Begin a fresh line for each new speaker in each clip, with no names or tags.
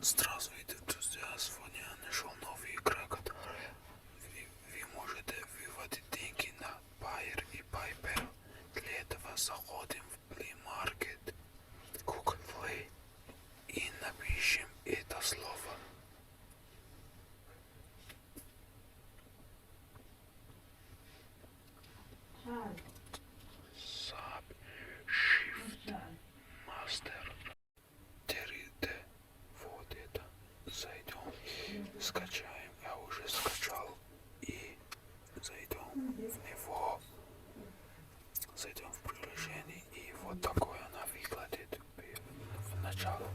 Здравствуйте, друзья! Сегодня я нашел новую игру, которая вы можете выводить деньги на Payeer и PayPal. Для этого заходим в Play Market, Google Play и напишем это слово. Sub Shift Master 3D. Вот это. Зайдем, скачаем. Я уже скачал. И зайдем в него. Зайдем в приложение. И вот такое она выглядит в начале.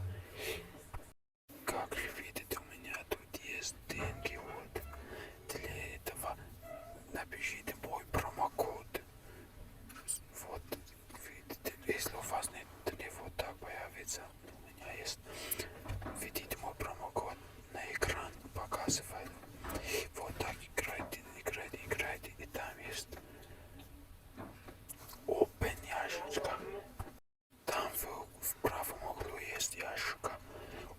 Как вы видите, у меня тут есть деньги. Вот. Для этого напишите мой промокод. Вот, видите, если у вас нет, вот так появится. У меня есть. Видите мой промокод на экран показывает. Вот так играйте, играйте, играйте. И там есть Open ящичка. Там в правом углу есть ящика.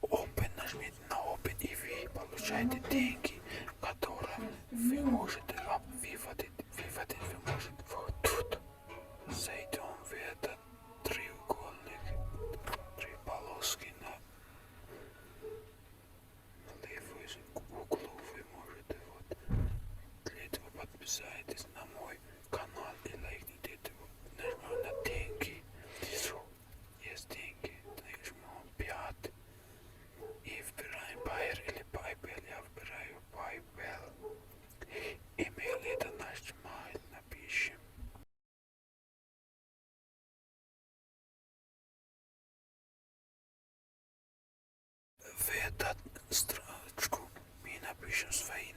Open, нажмите на Open и вы получаете деньги, которые вы можете выводить. Выводить вы можете вот тут. Зайдем в этот треугольник, три полоски на левую углу вы можете вот. Для этого подписайтесь на мой канал и лайкните это. Нажмем на деньги. Внизу есть деньги. Нажмем 5 и выбираем Payeer или PayPal. Я выбираю PayPal. Email это наш mail. Напишем. В эту строчку мы напишем свои